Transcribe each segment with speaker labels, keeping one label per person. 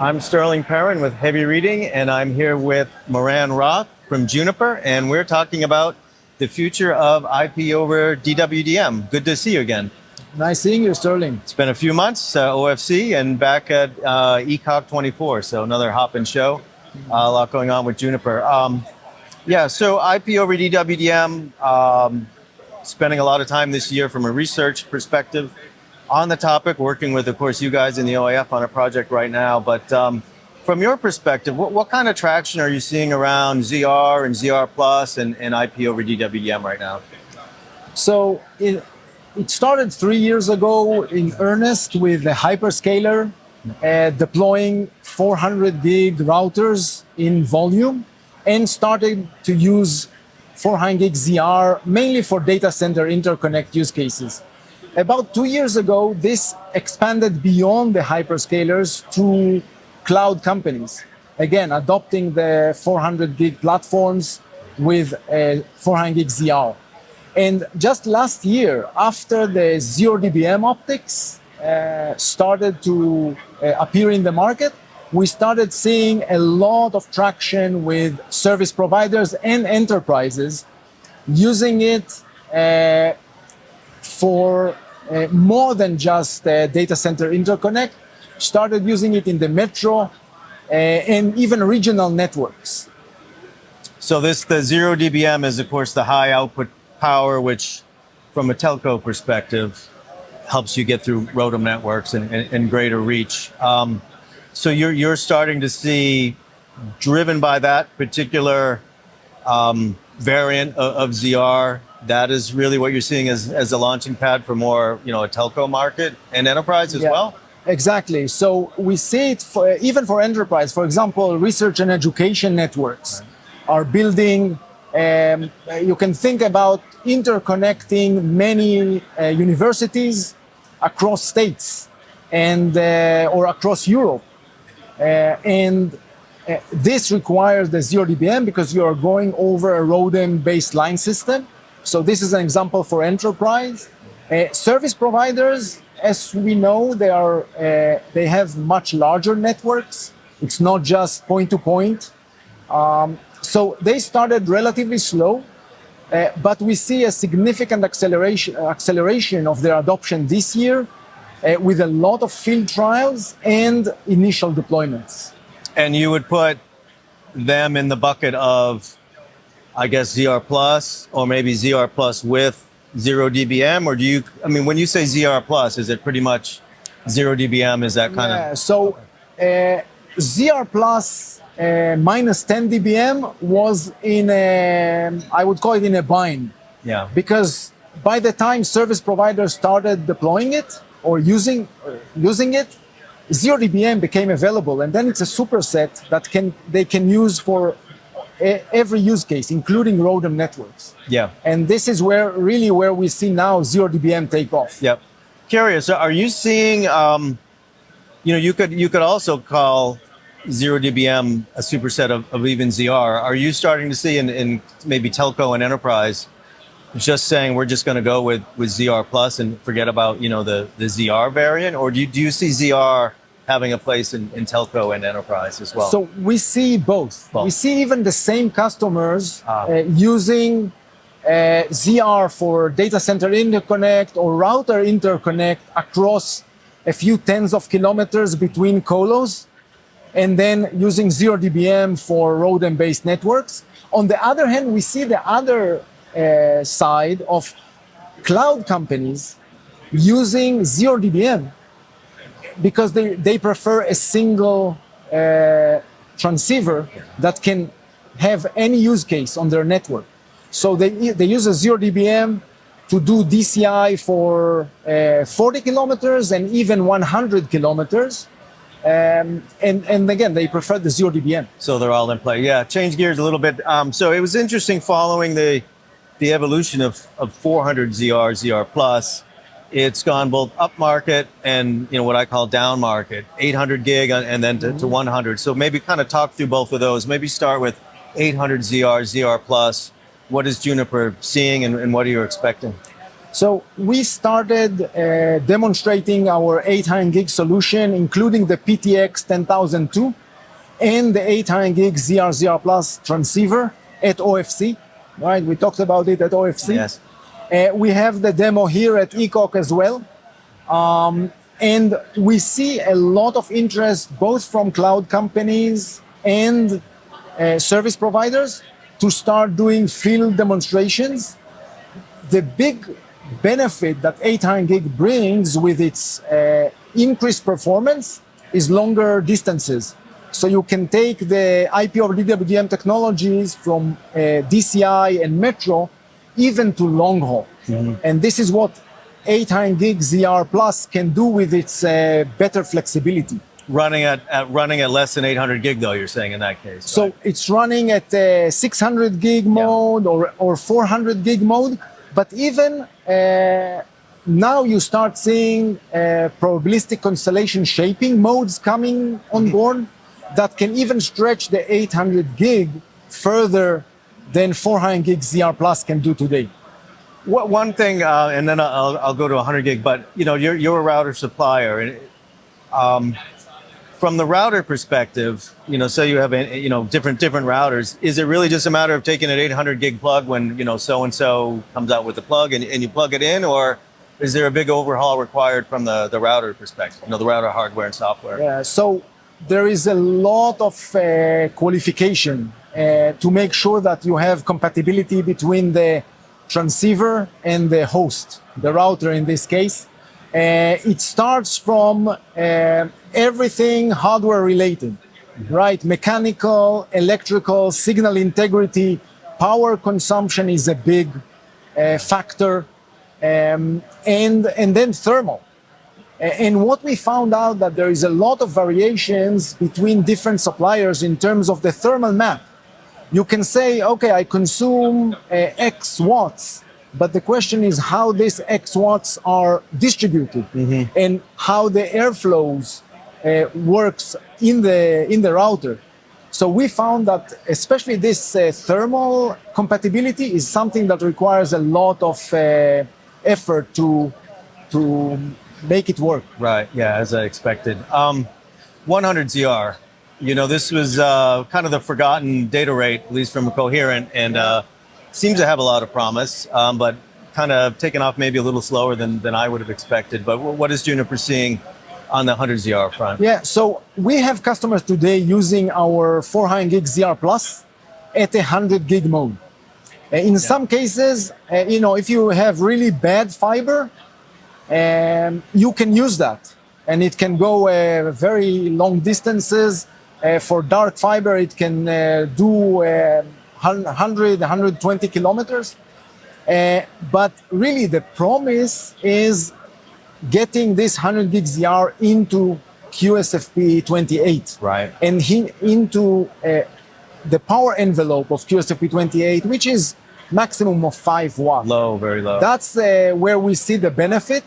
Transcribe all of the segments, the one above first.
Speaker 1: I'm Sterling Perrin with Heavy Reading, and I'm here with Moran Roth from Juniper, and we're talking about the future of IP over DWDM. Good to see you again.
Speaker 2: Nice seeing you, Sterling.
Speaker 1: It's been a few months, OFC, and back at ECOC 24, so another hop-in show. A lot going on with Juniper. So IP over DWDM, spending a lot of time this year from a research perspective on the topic, working with, of course, you guys in the OIF on a project right now. But from your perspective, what kind of traction are you seeing around ZR and ZR Plus and IP over DWDM right now?
Speaker 2: So it started 3 years ago in earnest with the hyperscaler deploying 400 gig routers in volume and started to use 400 gig ZR mainly for data center interconnect use cases. About 2 years ago, this expanded beyond the hyperscalers to cloud companies. Again, adopting the 400 gig platforms with 400 gig ZR. And just last year, after the 0DBM optics started to appear in the market, we started seeing a lot of traction with service providers and enterprises using it for more than just data center interconnect, started using it in the metro and even regional networks.
Speaker 1: So the 0DBM is, of course, the high output power, which from a telco perspective helps you get through ROADM networks and greater reach. So you're starting to see, driven by that particular variant of ZR, that is really what you're seeing as a launching pad for more, a telco market and enterprise as well?
Speaker 2: Exactly. So we see it even for enterprise. For example, research and education networks are building. You can think about interconnecting many universities across states and or across Europe. This requires the 0DBM because you are going over a ROADM-based line system. So this is an example for enterprise. Service providers, as we know, they have much larger networks. It's not just point-to-point. So they started relatively slow, but we see a significant acceleration of their adoption this year with a lot of field trials and initial deployments.
Speaker 1: And you would put them in the bucket of, I guess, ZR Plus or maybe ZR Plus with 0DBM? Or when you say ZR Plus, is it pretty much 0DBM? Is that kind of?
Speaker 2: So ZR Plus minus 10 dBm was I would call it in a bind.
Speaker 1: Yeah.
Speaker 2: Because by the time service providers started deploying it or using it, 0DBM became available, and then it's a superset that they can use for every use case, including ROADM networks.
Speaker 1: Yeah.
Speaker 2: And this is where we see now 0DBM take off.
Speaker 1: Yep. Curious, are you seeing? You could also call 0DBM a superset of even ZR. Are you starting to see in maybe telco and enterprise just saying we're just going to go with ZR Plus and forget about the ZR variant, or do you see ZR having a place in telco and enterprise as well?
Speaker 2: So we see both. We see even the same customers using ZR for data center interconnect or router interconnect across a few tens of kilometers between colos, and then using 0DBM for ROADM-based networks. On the other hand, we see the other side of cloud companies using 0DBM because they prefer a single transceiver that can have any use case on their network. So they use a 0DBM to do DCI for 40 kilometers and even 100 kilometers. And again, they prefer the 0DBM.
Speaker 1: So they're all in play. Yeah, change gears a little bit. So it was interesting following the evolution of 400 ZR Plus. It's gone both up market and what I call down market, 800 gig and then to 100. So maybe kind of talk through both of those. Maybe start with 800 ZR Plus. What is Juniper seeing and what are you expecting?
Speaker 2: So we started demonstrating our 800 gig solution, including the PTX 10002 and the 800 gig ZR Plus transceiver at OFC. Right, we talked about it at OFC.
Speaker 1: Yes.
Speaker 2: We have the demo here at ECOC as well. And we see a lot of interest both from cloud companies and service providers to start doing field demonstrations. The big benefit that 800 gig brings with its increased performance is longer distances. So you can take the IP over DWDM technologies from DCI and Metro even to long haul. Mm-hmm. And this is what 800 gig ZR Plus can do with its better flexibility.
Speaker 1: Running at less than 800 gig though, you're saying in that case.
Speaker 2: So
Speaker 1: right?
Speaker 2: It's running at 600 gig mode or 400 gig mode, but even now you start seeing probabilistic constellation shaping modes coming on board that can even stretch the 800 gig further than 400 gig ZR Plus can do today.
Speaker 1: One thing, and then I'll go to 100 gig, but you know, you're a router supplier, and from the router perspective, you know, so you have different routers. Is it really just a matter of taking an 800 gig plug when so and so comes out with the plug and you plug it in, or is there a big overhaul required from the router perspective? The router hardware and software.
Speaker 2: Yeah, so there is a lot of qualification to make sure that you have compatibility between the transceiver and the host, the router in this case. It starts from everything hardware related, right? Mechanical, electrical, signal integrity, power consumption is a big factor, and then thermal. And what we found out that there is a lot of variations between different suppliers in terms of the thermal map. You can say, okay, I consume X watts, but the question is how these X watts are distributed and how the airflows works in the router. So we found that especially this thermal compatibility is something that requires a lot of effort to make it work.
Speaker 1: Right, yeah, as I expected. 100ZR. This was kind of the forgotten data rate, at least from Coherent, and seems to have a lot of promise, but kind of taken off maybe a little slower than I would have expected. But what is Juniper seeing on the 100ZR front?
Speaker 2: Yeah, so we have customers today using our 400 gig ZR Plus at 100 gig mode. In some cases, if you have really bad fiber, you can use that, and it can go very long distances. For dark fiber, it can do 100, 120 kilometers. But really, the promise is getting this 100 gig ZR into QSFP 28.
Speaker 1: Right.
Speaker 2: And into the power envelope of QSFP 28, which is maximum of 5 watts.
Speaker 1: Low, very low.
Speaker 2: That's where we see the benefit.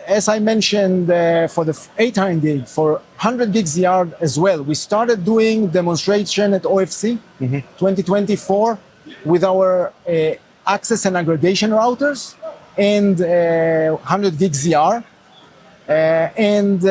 Speaker 2: As I mentioned, for the 800 gig, for 100 gig ZR as well, we started doing demonstration at OFC 2024 with our access and aggregation routers and 100 gig ZR. And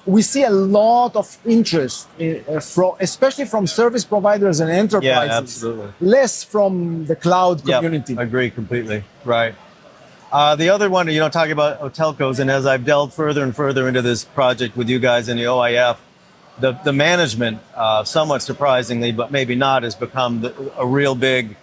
Speaker 2: we see a lot of interest, especially from service providers and enterprises.
Speaker 1: Yeah, absolutely.
Speaker 2: Less from the cloud community.
Speaker 1: I agree completely. Right. The other one, talking about telcos, and as I've delved further and further into this project with you guys in the OIF, the management, somewhat surprisingly, but maybe not, has become a real big,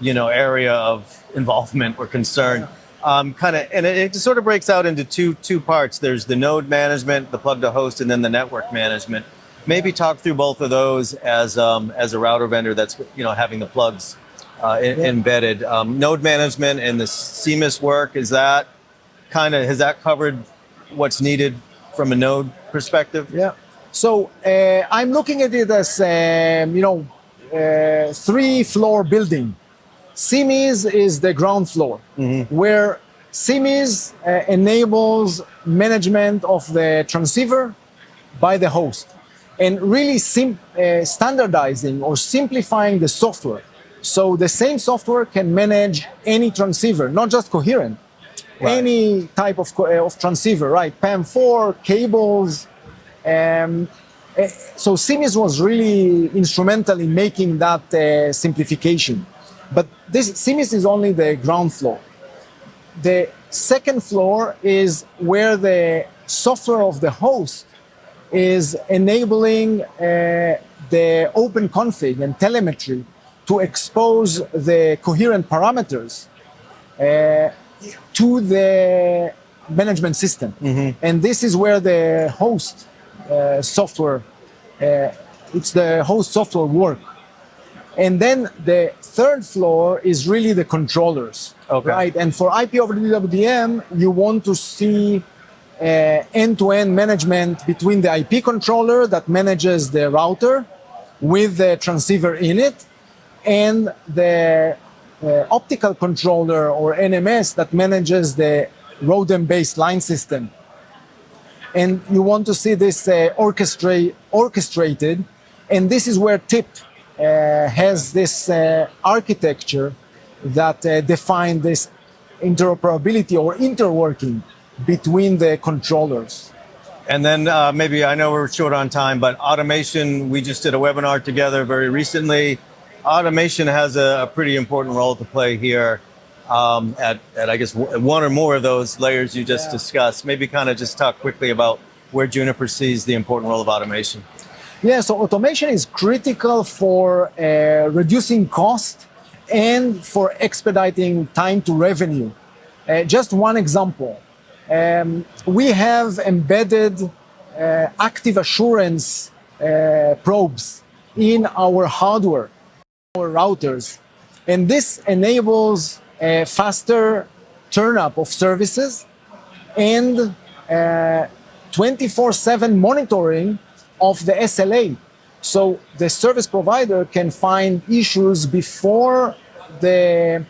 Speaker 1: area of involvement or concern. And it sort of breaks out into two parts. There's the node management, the plug to host, and then the network management. Maybe talk through both of those as a router vendor that's having the plugs embedded. Node management and the CMIS work, has that covered what's needed from a node perspective?
Speaker 2: Yeah. So I'm looking at it as 3-floor building. CMIS is the ground floor, where CMIS enables management of the transceiver by the host, and really standardizing or simplifying the software. So the same software can manage any transceiver, not just coherent, any type of transceiver, right? PAM4, cables. So CMIS was really instrumental in making that simplification. But this CMIS is only the ground floor. The second floor is where the software of the host is enabling the open config and telemetry to expose the coherent parameters to the management system. And this is where the host software, it's the host software work. And then the third floor is really the controllers, right? And for IP over DWDM, you want to see end-to-end management between the IP controller that manages the router with the transceiver in it, and the optical controller or NMS that manages the ROADM-based line system. And you want to see this orchestrated, and this is where TIP has this architecture that defines this interoperability or interworking between the controllers.
Speaker 1: And then maybe, I know we're short on time, but automation, we just did a webinar together very recently. Automation has a pretty important role to play here at I guess, one or more of those layers you just discussed. Maybe kind of just talk quickly about where Juniper sees the important role of automation.
Speaker 2: Yeah, so automation is critical for reducing cost and for expediting time to revenue. Just one example. We have embedded active assurance probes in our hardware, our routers, and this enables a faster turn-up of services and 24/7 monitoring of the SLA. So the service provider can find issues before the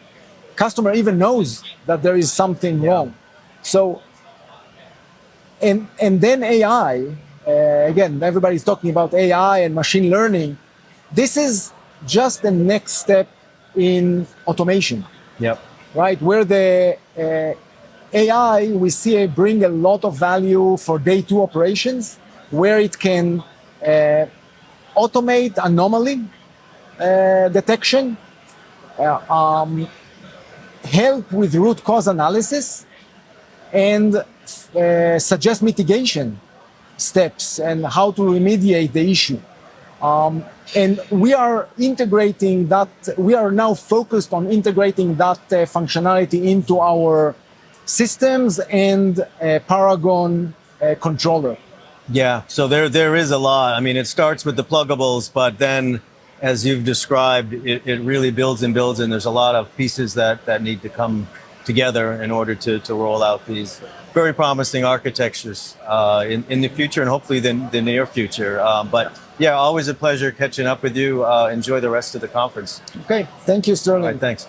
Speaker 2: customer even knows that there is something wrong. So, and then AI, again, everybody's talking about AI and machine learning. This is just the next step in automation.
Speaker 1: Yep.
Speaker 2: Right, where the AI, we see it bring a lot of value for day two operations, where it can automate anomaly detection, help with root cause analysis, and suggest mitigation steps and how to remediate the issue. And we are integrating that, we are now focused on integrating that functionality into our systems and Paragon controller.
Speaker 1: Yeah, so there is a lot. I mean, it starts with the pluggables, but then, as you've described, it really builds and builds, and there's a lot of pieces that need to come together in order to roll out these very promising architectures in the future, and hopefully the near future. But yeah, always a pleasure catching up with you. Enjoy the rest of the conference.
Speaker 2: Okay, thank you, Sterling.
Speaker 1: All right, thanks.